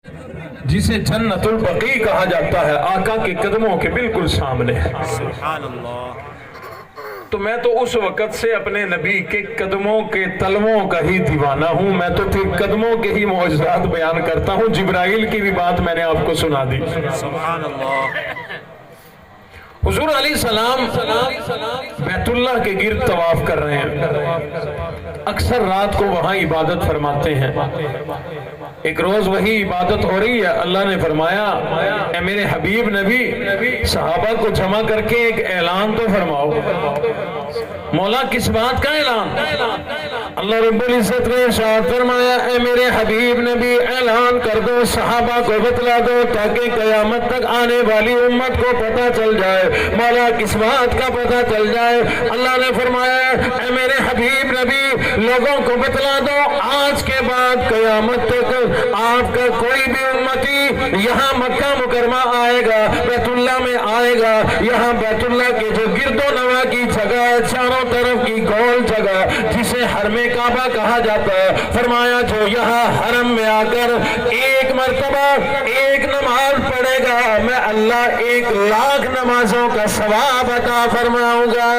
جسے جنت البقیع کہا جاتا ہے، آقا کے قدموں کے بالکل سامنے ہے۔ سبحان اللہ۔ تو میں تو اس وقت سے اپنے نبی کے قدموں کے تلووں کا ہی دیوانہ ہوں، میں تو پھر قدموں کے ہی معجزات بیان کرتا ہوں۔ جبرائیل کی بھی بات میں نے آپ کو سنا دی۔ سبحان اللہ۔ حضور علیہ السلام بیت اللہ کے گرد طواف کر رہے ہیں، اکثر رات کو وہاں عبادت فرماتے ہیں۔ ایک روز وہی عبادت ہو رہی ہے، اللہ نے فرمایا اے میرے حبیب نبی صحابہ کو جمع کر کے ایک اعلان تو فرماؤ۔ مولا کس بات کا اعلان؟ اللہ رب العزت نے ارشاد فرمایا اے میرے حبیب نبی اعلان کر دو، صحابہ کو بتلا دو تاکہ قیامت تک آنے والی امت کو پتہ چل جائے۔ مولا کس بات کا پتہ چل جائے؟ اللہ نے فرمایا اے میرے حبیب نبی لوگوں کو بتلا دو، آج کے بعد قیامت تک آپ کا کوئی بھی امتی یہاں مکہ مکرمہ آئے گا، بیت اللہ میں آئے گا، یہاں بیت اللہ کے جو گرد و نواح کی جگہ ہے، چاروں طرف کی گول جگہ جسے حرم کعبہ کہا جاتا ہے، فرمایا جو یہاں حرم میں آ کر ایک مرتبہ ایک نماز پڑھے گا، میں اللہ 1,00,000 نمازوں کا ثواب عطا فرماؤں گا۔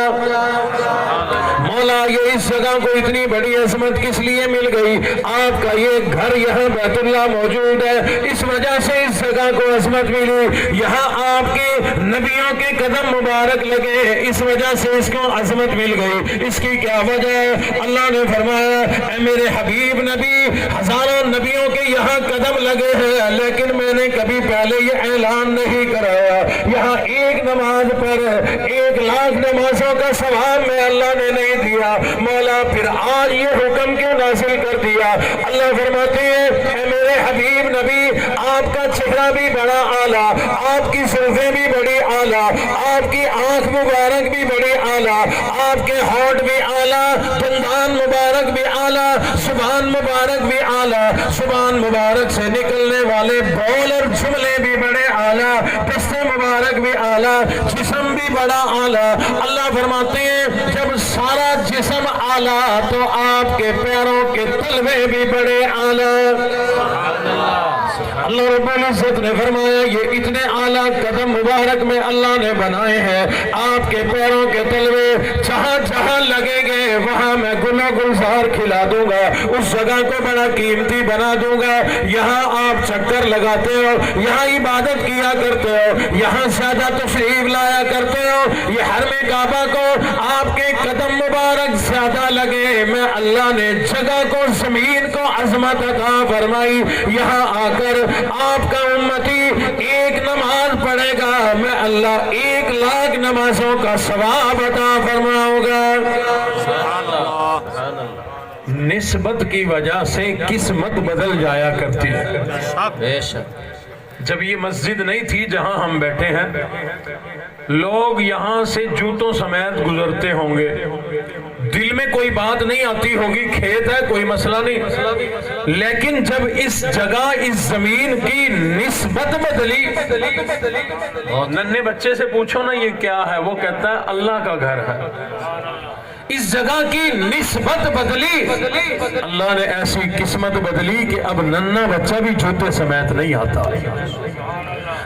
مولا یہ اس جگہ کو اتنی بڑی عظمت کس لیے مل گئی؟ آپ کا یہ گھر یہاں بیت اللہ موجود ہے، اس وجہ سے اس جگہ کو عظمت ملی۔ یہاں آپ کے نبیوں کے قدم مبارک لگے، اس وجہ سے اس کو عظمت مل گئی۔ اس کی کیا وجہ ہے؟ اللہ نے فرمایا اے میرے حبیب نبی ہزاروں نبیوں کے یہاں قدم لگے ہیں، لیکن میں نے کبھی پہلے یہ اعلان نہیں کرایا، یہاں ایک نماز پر 1,00,000 نمازوں کا ثواب میں اللہ نے نہیں دیا۔ مولا پھر آج یہ حکم کیوں نازل کر دیا؟ اللہ فرماتے ہیں اے میرے حبیب نبی آپ کا چہرہ بھی بڑا اعلیٰ، آپ کی زلفیں بھی بڑی اعلیٰ، آپ کی آنکھ مبارک بھی بڑی اعلیٰ، آپ کے ہونٹ بھی اعلیٰ، دندان مبارک بھی اعلیٰ، زبان مبارک بھی اعلیٰ، زبان مبارک سے نکلنے والے بول اور جملے بھی بڑے اعلیٰ، دستے مبارک بھی اعلیٰ، جسم بھی بڑا اعلیٰ۔ اللہ فرماتے ہیں جب سارا جسم اعلیٰ تو آپ کے پیروں کے تلوے بھی بڑے اعلیٰ۔ اللہ رب العزت نے فرمایا یہ اتنے اعلیٰ قدم مبارک میں اللہ نے بنائے ہیں، آپ کے پیروں کے تلوے جہاں جہاں لگے گئے وہاں میں گل و گلزار کھلا دوں گا، اس جگہ کو بڑا قیمتی بنا دوں گا۔ یہاں آپ چکر لگاتے ہو، یہاں عبادت کیا کرتے ہو، یہاں زیادہ تشریف لایا کرتے ہو، یہ حرم کعبہ کو آپ کے قدم مبارک زیادہ لگے، میں اللہ نے جگہ کو زمین کو عظمت عطا فرمائی۔ یہاں آ کر آپ کا امتی ایک نماز پڑھے گا، میں اللہ 1,00,000 نمازوں کا ثواب عطا فرماؤں گا۔ نسبت کی وجہ سے قسمت بدل جایا کرتی ہے۔ بے شک۔ جب یہ مسجد نہیں تھی جہاں ہم بیٹھے ہیں، لوگ یہاں سے جوتوں سمیت گزرتے ہوں گے، دل میں کوئی بات نہیں آتی ہوگی، کھیت ہے کوئی مسئلہ نہیں، لیکن جب اس جگہ اس زمین کی نسبت بدلی، ننھے بچے سے پوچھو نا یہ کیا ہے، وہ کہتا ہے اللہ کا گھر ہے۔ اس جگہ کی نسبت بدلی، اللہ نے ایسی قسمت بدلی کہ اب ننھا بچہ بھی جوتے سمیت نہیں آتا۔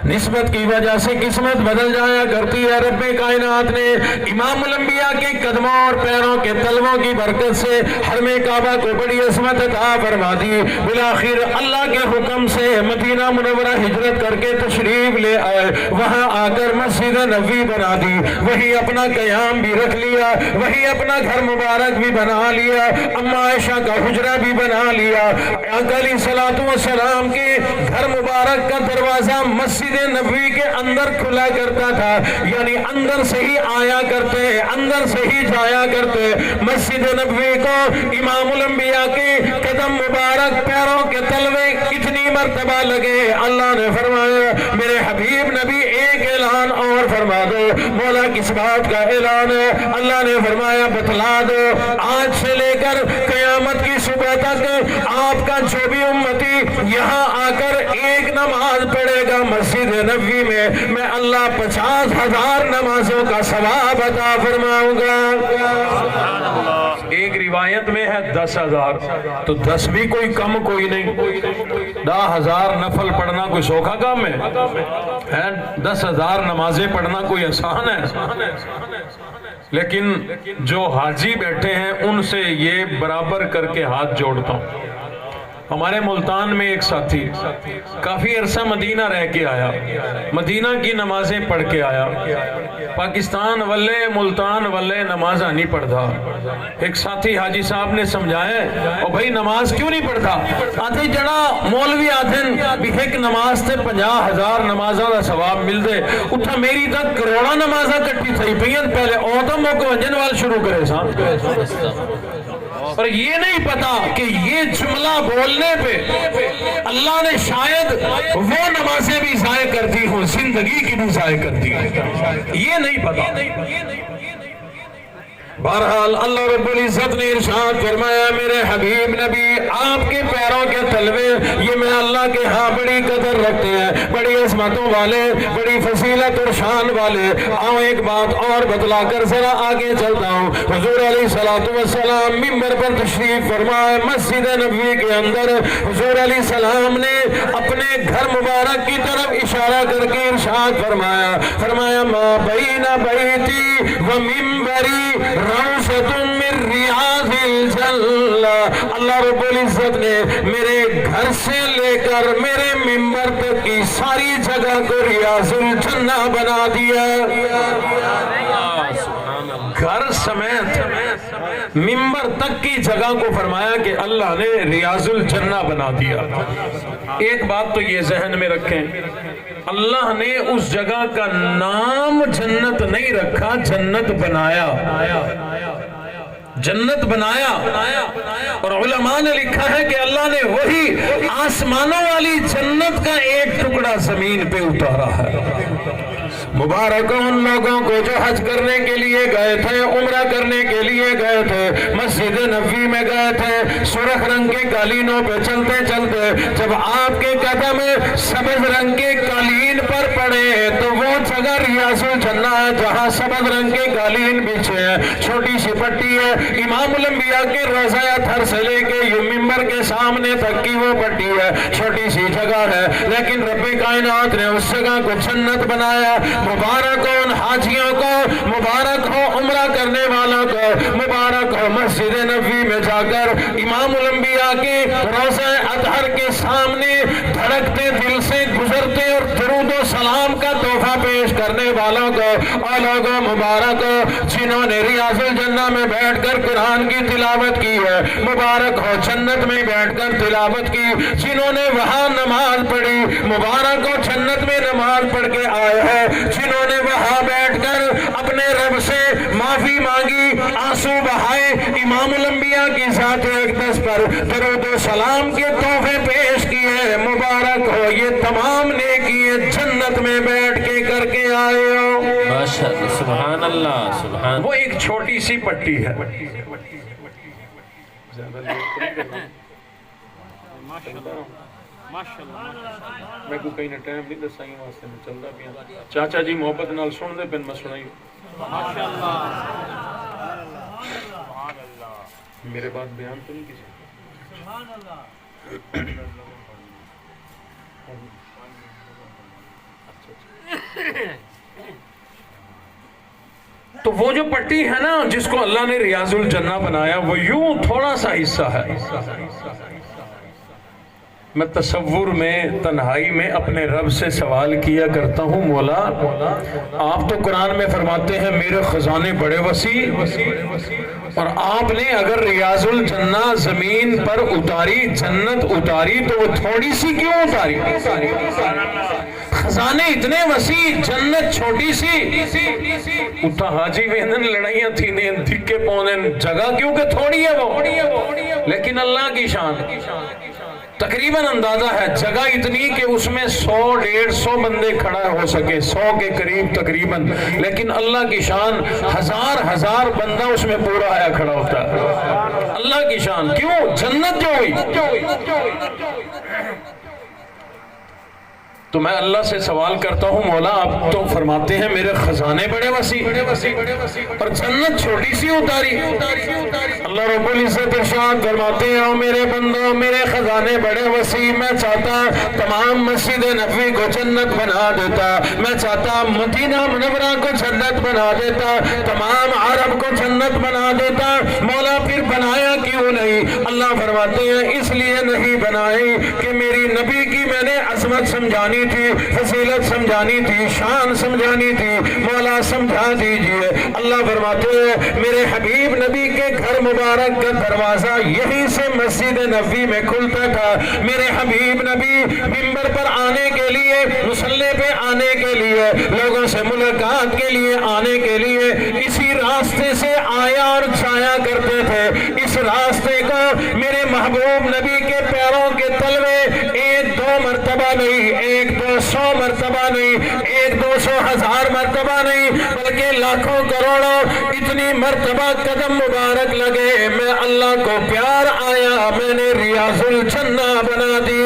نسبت کی وجہ سے قسمت بدل جایا کرتی ہے۔ رب کائنات نے امام الانبیاء کے قدموں اور پیروں کے تلووں کی برکت سے حرم کعبہ کو بڑی عظمت عطا فرما دی۔ بالآخر اللہ کے حکم سے مدینہ منورہ ہجرت کر کے تشریف لے آئے، وہاں آ کر مسجد نبوی بنا دی، وہی اپنا قیام بھی رکھ لیا، وہی اپنا گھر مبارک بھی بنا لیا، اما عائشہ کا حجرہ بھی بنا لیا۔ آقا علیہ الصلوۃ والسلام کے گھر مبارک کا دروازہ مسجد نبوی کے اندر کھلا کرتا تھا، یعنی اندر سے ہی آیا کرتے، اندر سے ہی جایا کرتے۔ مسجد نبوی کو امام الانبیاء کے قدم مبارک پیروں کے تلوے کتنی مرتبہ لگے؟ اللہ نے فرمایا میرے حبیب نبی ایک اعلان اور فرما دو۔ مولا کس بات کا اعلان ہے؟ اللہ نے فرمایا بتلا دو، آج سے لے کر قیامت کی صبح تک آپ کا جو بھی امتی یہاں آ کر ایک نماز پڑھے گا مسجد نبوی میں اللہ 50,000 نمازوں کا ثواب عطا فرماؤں گا۔ ایک روایت میں ہے 10,000، تو 10 بھی کوئی کم کوئی نہیں، 10,000 نفل پڑھنا کوئی سوکھا کام ہے؟ 10,000 نمازیں پڑھنا کوئی آسان ہے؟ لیکن جو حاجی بیٹھے ہیں ان سے یہ برابر کر کے ہاتھ جوڑتا ہوں۔ ہمارے ملتان میں ایک ساتھی کافی عرصہ مدینہ رہ کے آیا، مدینہ کی نمازیں پڑھ کے آیا، پاکستان والے ملتان والے نماز نہیں پڑھتا۔ ایک ساتھی حاجی صاحب نے سمجھایا، اور بھائی نماز کیوں نہیں پڑھتا؟ آدھے جڑا مولوی آدھن بھی ایک نماز تے 50,000 نمازاں دا ثواب مل دے، اتھا میری تک کروڑا نمازاں کٹی تھئی پئین، پہلے اوتم موقع ونجن وال شروع کرے سان۔ اور یہ نہیں پتا کہ یہ جملہ بولنے پہ اللہ نے شاید وہ نمازیں بھی ضائع کر دی ہوں، زندگی کی بھی ضائع کر دی، یہ نہیں پتا۔ بہرحال اللہ رب العزت نے ارشاد فرمایا، میرے حبیب نبی آپ کے پیروں کے تلوے یہ میں اللہ کے ہاں بڑی قدر رکھتے ہیں، بڑی عظمتوں والے، بڑی فضیلت اور شان والے۔ آؤ ایک بات اور بتلا کر ذرا آگے چلتا ہوں۔ حضور علیہ السلام منبر پر تشریف فرمائے، مسجد نبوی کے اندر حضور علیہ السلام نے اپنے گھر مبارک کی طرف اشارہ کر کے ارشاد فرمایا ما بین بیتی و منبری روشت من ریاض الجنہ۔ اللہ رب العزت نے میرے گھر سے لے کر میرے منبر تک کی ساری جگہ کو ریاض الجنہ بنا دیا۔ گھر سمیت منبر تک کی جگہ کو فرمایا کہ اللہ نے ریاض الجنہ بنا دیا۔ ایک بات تو یہ ذہن میں رکھیں، اللہ نے اس جگہ کا نام جنت نہیں رکھا، جنت بنایا، جنت بنایا۔ اور علماء نے لکھا ہے کہ اللہ نے وہی آسمانوں والی جنت کا ایک ٹکڑا زمین پہ اتارا ہے۔ مبارک ان لوگوں کو جو حج کرنے کے لیے گئے تھے، عمرہ کرنے کے لیے گئے تھے، مسجد نبوی میں گئے تھے، سرخ رنگ کے قالینوں پہ چلتے چلتے جب آپ کے قدم سبز رنگ کے قالین پر پڑے تو وہ جگہ ریاض الجنہ ہے جہاں سبز رنگ کے قالین بچھے ہیں۔ چھوٹی سی پٹی ہے، امام الانبیاء کے روضہ اطہر سے لے کے منبر کے سامنے تک کی وہ پٹی ہے، چھوٹی سی جگہ ہے، لیکن رب کائنات نے اس جگہ کو جنت بنایا۔ مبارک ہو ان حاجیوں کو، مبارک ہو عمرہ کرنے والوں کو، مبارک ہو مسجد نبوی میں جا کر امام الانبیاء کے روضہ اطہر کے سامنے دھڑکتے دل سے گزرتے اور درود و سلام کا تحفہ پیش کرنے والوں کو۔ اور لوگوں مبارک ہو جنہوں نے ریاض الجنہ میں بیٹھ کر قرآن کی تلاوت کی ہے، مبارک ہو جنت میں بیٹھ کر تلاوت کی جنہوں نے وہاں نماز پڑھی، مبارک ہو جنت میں نماز پڑھ کے آئے ہیں جنہوں نے وہاں بیٹھ کر اپنے رب سے معافی مانگی، آنسو بہائے، امام الانبیاء کی ذات اقدس پر درود و سلام کے تحفے پیش کیے۔ مبارک ہو یہ تمام نیکیاں جنت میں بیٹھ کے کر کے آئے ہو۔ ماشاءاللہ، سبحان اللہ، سبحان۔ وہ ایک چھوٹی سی پٹی ہے۔ میں کو کہیں نہ ٹائم نہیں دسائیں واسطے میں چل رہا بھی ہوں۔ چاچا جی محبت نال سن دے پن میں سنائی میرے بات بیان تو نہیں کسی۔ تو وہ جو پٹی ہے نا جس کو اللہ نے ریاض الجنہ بنایا، وہ یوں تھوڑا سا حصہ ہے۔ میں تصور میں تنہائی میں اپنے رب سے سوال کیا کرتا ہوں، مولا آپ تو قرآن میں فرماتے ہیں میرے خزانے بڑے وسیع، اور آپ نے اگر ریاض الجنہ زمین پر اتاری، جنت اتاری، تو وہ تھوڑی سی کیوں اتاری؟ خزانے اتنے وسیع، جنت چھوٹی سی، اتھا حاجی ویندن لڑائیاں تھی دین دھکے پوندن، جگہ کیونکہ تھوڑی ہے وہ، لیکن اللہ کی شان تقریباً اندازہ ہے جگہ اتنی کہ اس میں 100-150 بندے کھڑا ہو سکے، 100 کے قریب تقریباً، لیکن اللہ کی شان ہزار بندہ اس میں پورا آیا کھڑا ہوتا ہے۔ اللہ کی شان کیوں؟ جنت جو ہوئی۔ تو میں اللہ سے سوال کرتا ہوں مولا آپ تو فرماتے ہیں میرے خزانے بڑے وسیع اور جنت چھوٹی سی اتاری. اللہ رب العزت ارشاد فرماتے ہیں او میرے بندوں میرے خزانے بڑے وسیع, میں چاہتا تمام مسجد نبوی کو جنت بنا دیتا, میں چاہتا مدینہ منورہ کو جنت بنا دیتا, تمام عرب کو جنت بنا دیتا. مولا پھر بنایا کیوں نہیں؟ اللہ فرماتے ہیں اس لیے نہیں بنائی کہ میری نبی کی میں نے عظمت سمجھانی تھی, فضیلت سمجھانی تھی, شان سمجھانی تھی. مولا سمجھا دیجئے. اللہ فرماتے ہیں میرے حبیب نبی کے گھر مبارک کا دروازہ یہیں سے مسجد نبوی میں کھلتا تھا. میرے حبیب نبی منبر پر آنے کے لیے, مصلی پہ آنے کے لیے, لوگوں سے ملاقات کے لیے آنے کے لیے اسی راستے سے آیا اور جایا کرتے تھے. اس راستے کو میرے محبوب نبی کے پیروں کے تلوے ایک دو مرتبہ نہیں, ایک 200 مرتبہ نہیں, 100-200 ہزار مرتبہ نہیں, بلکہ لاکھوں کروڑوں اتنی مرتبہ قدم مبارک لگے. میں اللہ کو پیار آیا, میں نے ریاض الجنہ بنا دی.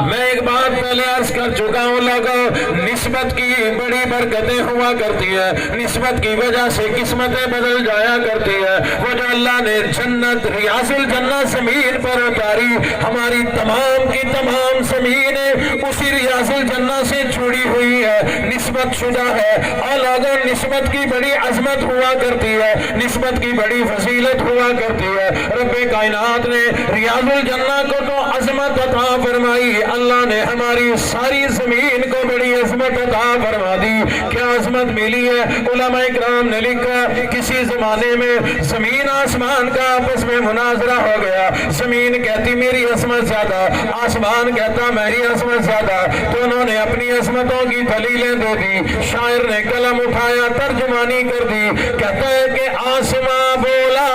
میں ایک بات پہلے عرض کر چکا ہوں لوگوں, نسبت کی بڑی برکتیں ہوا کرتی ہے, نسبت کی وجہ سے قسمتیں بدل جایا کرتی ہے. وہ جو اللہ نے جنت ریاض الجنہ زمین پر اتاری, ہماری تمام کی تمام زمینیں اسی ریاض الجنہ سے جڑی ہوئی ہے, نسبت شدہ ہے. اور لوگوں نسبت کی بڑی عظمت ہوا کرتی ہے, نسبت کی بڑی فضیلت ہوا کرتی ہے. رب کائنات نے ریاض الجنہ کو تو عظمت عطا فرمائی, اللہ نے ہماری ساری زمین کو بڑی عظمت عطا فرما دی. کیا عظمت ملی ہے؟ علماء اکرام نے لکھا کسی زمانے میں زمین آسمان کا آپس میں مناظرہ ہو گیا. زمین کہتی میری عظمت زیادہ, آسمان کہتا میری عظمت زیادہ. تو انہوں نے اپنی عظمتوں کی دلیلیں دے دی. شاعر نے قلم اٹھایا, ترجمانی کر دی. کہتا ہے کہ آسمان بولا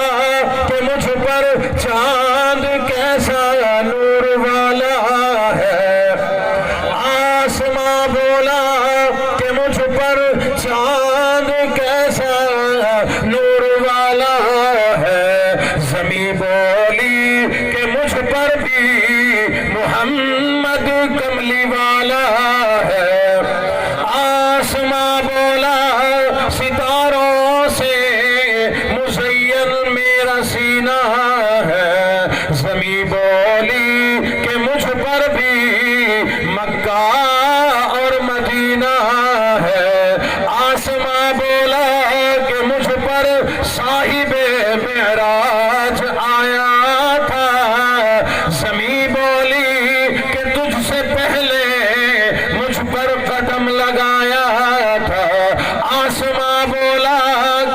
کہ مجھ پر چاند کیسا نور والا ہے, آسمان بولا کہ مجھ پر چاند کیسا نور والا ہے, زمین بولی کہ مجھ پر بھی محمد کملی والا ہے, آسمان بولا ستاروں سے مزین میرا سینہ ہے, زمین بولی کہ مجھ پر بھی مکہ اور مدینہ ہے, آسمان بولا کہ مجھ پر صاحب معراج آیا تھا, زمین بولی کہ تجھ سے پہلے مجھ پر قدم لگایا تھا, آسمان بولا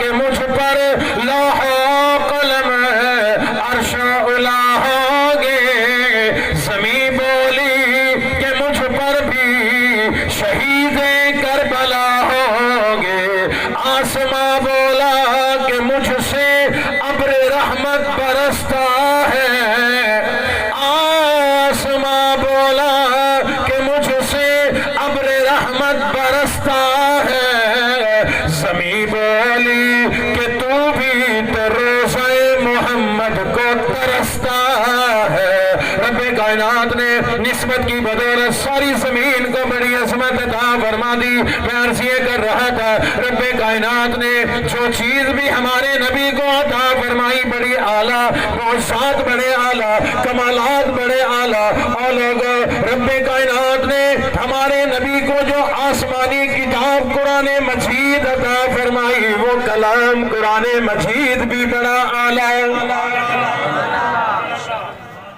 کہ مجھ پر لوح و قلم عرش اعلیٰ ہوگے, زمین بولی کہ مجھ پر بھی شہید کربلا ہوگے, آسمان بولا کہ مجھ سے ابر رحمت برستا ہے, آسمان بولا کہ مجھ سے ابر رحمت برستا ہے, زمین بولی کہ تو بھی روزہ محمد کو ترستا ہے. رب کائنات نے نسبت کی بدولت ساری زمین کو بڑی عظمت عطا فرما دی. میں عرض یہ کر رہا تھا رب کائنات نے جو چیز بھی ہمارے نبی کو عطا فرمائی بڑی اعلیٰ, معجزات بڑے اعلیٰ, کمالات بڑے اعلیٰ. اور لوگوں رب کائنات نے ہمارے نبی کو جو آسمانی کتاب قرآن مجید عطا فرمائی وہ کلام قرآن مجید بھی بڑا اعلیٰ.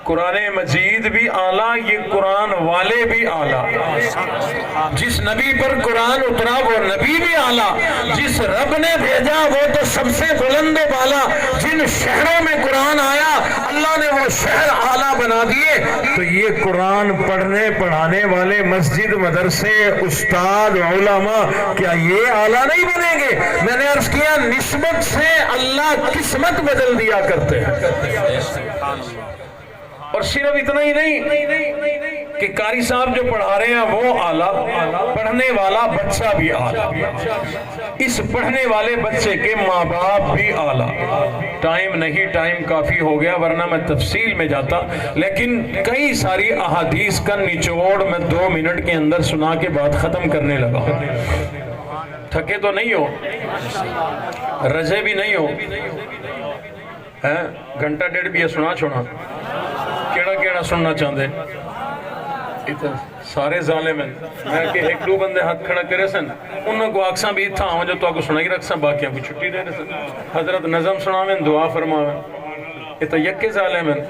قرآن مجید بھی اعلیٰ, یہ قرآن والے بھی اعلیٰ. جس نبی پر قرآن اترا وہ نبی بھی اعلیٰ, جس رب نے بھیجا وہ تو سب سے بلند و بالا. جن شہروں میں قرآن آیا اللہ نے وہ شہر اعلیٰ بنا دیے. تو یہ قرآن پڑھنے پڑھانے والے مسجد مدرسے استاد علماء کیا یہ اعلیٰ نہیں بنیں گے؟ میں نے عرض کیا نسبت سے اللہ قسمت بدل دیا کرتے ہیں. اور صرف اتنا ہی نہیں, کہ قاری صاحب جو پڑھا رہے ہیں وہ اعلیٰ، پڑھنے والا بچہ بھی اعلیٰ، اس پڑھنے والے بچے کے ماں باپ بھی اعلیٰ۔ ٹائم نہیں، ٹائم کافی ہو گیا ورنہ میں تفصیل میں جاتا، لیکن کئی ساری احادیث کا نچوڑ میں 2 منٹ کے اندر سنا کے بات ختم کرنے لگا ہوں۔ تھکے تو نہیں ہو، رجے بھی نہیں ہو، گھنٹہ ڈیڑھ بھی یہ سنا چھوڑا، کیڑا کیڑا سننا چاہتے سارے ظالم ہیں۔ میں کہ 1-2 بندے ہاتھ کھڑا کرے سن، انہوں کو آکساں بھی تھا آؤں جو تو آگو سنائی رکھ سن، باقیاں کو چھٹی دے سن، حضرت نظم سناویں، دعا فرماویں، یہ تو یکے ظالم ہیں۔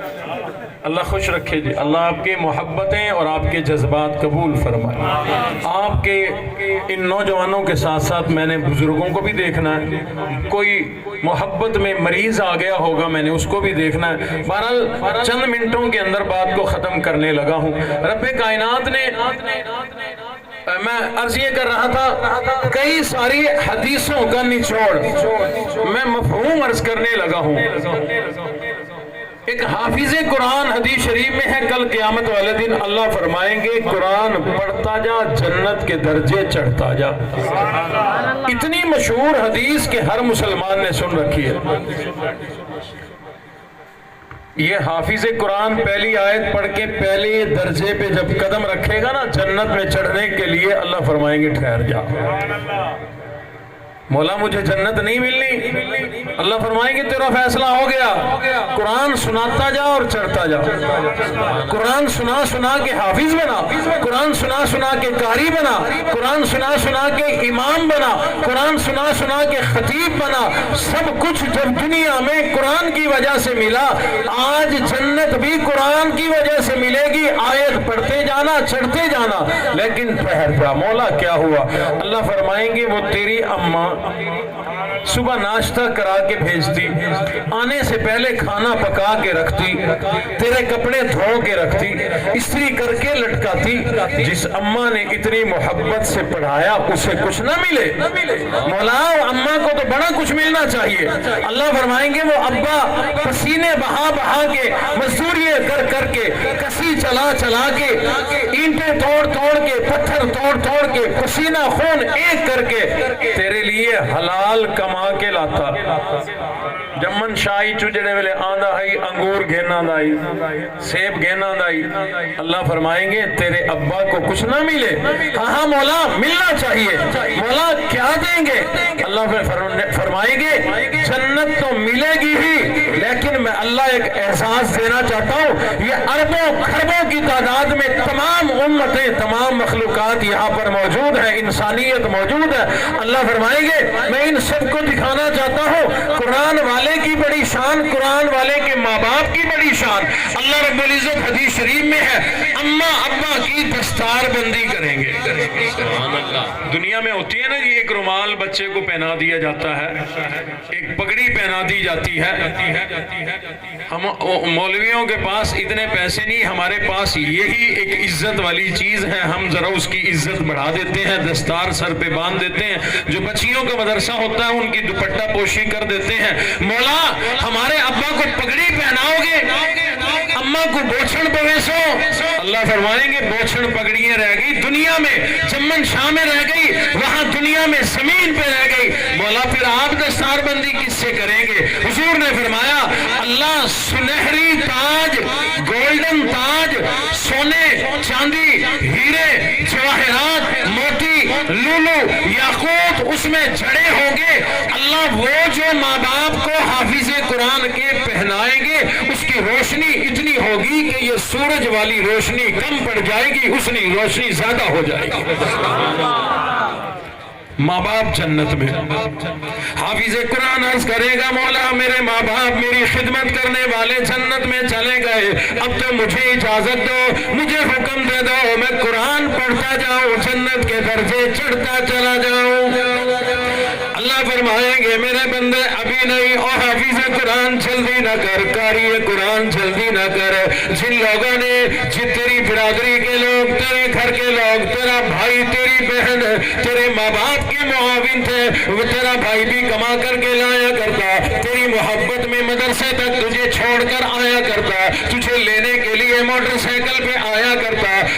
اللہ خوش رکھے جی، اللہ آپ کی محبتیں اور آپ کے جذبات قبول فرمائے۔ آپ کے ان نوجوانوں کے ساتھ ساتھ میں نے بزرگوں کو بھی دیکھنا ہے، کوئی محبت میں مریض آ گیا ہوگا میں نے اس کو بھی دیکھنا ہے۔ بہرحال چند منٹوں کے اندر بات کو ختم کرنے لگا ہوں۔ رب کائنات نے، میں عرض یہ کر رہا تھا، کئی ساری حدیثوں کا نچوڑ میں مفہوم عرض کرنے لگا ہوں۔ ایک حافظ قرآن حدیث شریف میں ہے، کل قیامت والے دن اللہ فرمائیں گے قرآن پڑھتا جا جنت کے درجے چڑھتا جا۔ اتنی مشہور حدیث کہ ہر مسلمان نے سن رکھی ہے۔ یہ حافظ قرآن پہلی آیت پڑھ کے پہلے درجے پہ جب قدم رکھے گا نا جنت میں چڑھنے کے لیے، اللہ فرمائیں گے ٹھہر جا مولا مجھے جنت نہیں ملنی، اللہ فرمائیں گے تیرا فیصلہ ہو گیا، قرآن سناتا جا اور چڑھتا جا، قرآن سنا سنا کے حافظ بنا، قرآن سنا سنا کے قاری بنا، قرآن سنا سنا کے امام بنا، قرآن سنا سنا کے خطیب بنا۔ سب کچھ جب دنیا میں قرآن کی وجہ سے ملا، آج جنت بھی قرآن کی وجہ سے ملے گی۔ آیت پڑھتے جانا، چڑھتے جانا، لیکن ٹھہر جا مولا کیا ہوا؟ اللہ فرمائیں گے وہ تیری اماں صبح ناشتہ کرا کے بھیجتی، آنے سے پہلے کھانا پکا کے رکھتی، تیرے کپڑے دھو کے رکھتی، استری کر کے لٹکاتی۔ جس اماں نے اتنی محبت سے پڑھایا اسے کچھ نہ ملے؟ مولا اماں کو تو بڑا کچھ ملنا چاہیے۔ اللہ فرمائیں گے وہ ابا پسینے بہا بہا کے، مزدوری کر کر کے، کسی چلا چلا کے، اینٹیں توڑ توڑ کے، پتھر توڑ توڑ کے، پسینہ خون ایک کر کے تیرے لیے حلال کما کے لاتا۔ جمن شاہی چجڑے ویلے آندہ ہے انگور گھینا دائی، سیب گھینا دائی، اللہ فرمائیں گے تیرے ابا کو کچھ نہ ملے؟ ہاں مولا ملنا چاہیے۔ مولا کیا دیں گے؟ اللہ فرمائیں گے جنت تو ملے گی ہی، لیکن میں اللہ ایک احساس دینا چاہتا ہوں، یہ اربوں خربوں کی تعداد میں تمام امتیں، تمام مخلوقات یہاں پر موجود ہیں، انسانیت موجود ہے۔ اللہ فرمائیں گے میں ان سب کو دکھانا چاہتا ہوں قرآن والے کی بڑی شان، قرآن والے کے ماں باپ کی بڑی شان۔ اللہ رب العزت حدیث شریف میں ہے اماں ابا کی دستار بندی کریں گے۔ دنیا میں ہوتی ہے نا جی، ایک رومال بچے کو پہنا دیا جاتا ہے، ایک پگڑی پہنا دی جاتی ہے۔ ہم مولویوں کے پاس اتنے پیسے نہیں، ہمارے پاس یہی ایک عزت والی چیز ہے، ہم ذرا اس کی عزت بڑھا دیتے ہیں، دستار سر پہ باندھ دیتے ہیں۔ جو بچیوں کا مدرسہ ہوتا ہے ان کی دوپٹہ پوشی کر دیتے ہیں۔ مولا ہمارے ابا کو پگڑی پہناؤ گے، اماں کو بوچھڑ پویسو، اللہ فرمائیں گے بوچھڑ پگڑیاں رہ گئی دنیا میں، چمن شاہ میں رہ گئی، وہاں دنیا میں زمین پہ رہ گئی۔ مولا پھر آپ دستار بندی کس سے کریں گے؟ حضور نے فرمایا اللہ سنہری تاج، گولڈن تاج، سونے چاندی ہیرے جواہرات موتی لولو یاقوت اس میں جڑے ہوں گے، اللہ وہ جو ماں باپ کو حافظ قرآن کے پہنائیں گے اس کی روشنی اتنی ہوگی کہ یہ سورج والی روشنی کم پڑ جائے گی، اس کی روشنی زیادہ ہو جائے گی۔ ماں باپ جنت میں، حافظ قرآن عرض کرے گا مولا میرے ماں باپ میری خدمت کرنے والے جنت میں چلے گئے، اب تو مجھے اجازت دو، مجھے حکم دے دو میں قرآن پڑھتا جاؤں، جنت کے درجے چڑھتا چلا جاؤں۔ اللہ فرمائیں گے میرے بندے ابھی نہیں، او حافظ قرآن جلدی نہ کر، قاری قرآن جلدی نہ کر۔ جن لوگوں نے تیری برادری کے لوگ، تیرے گھر کے لوگ، تیرا بھائی تیری بہن تیرے ماں باپ کے معاون تھے، وہ تیرا بھائی بھی کما کر کے لایا کرتا، تیری محبت میں مدرسے تک تجھے چھوڑ کر آیا کرتا، تجھے لینے کے لیے موٹر سائیکل پہ آیا کرتا،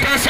10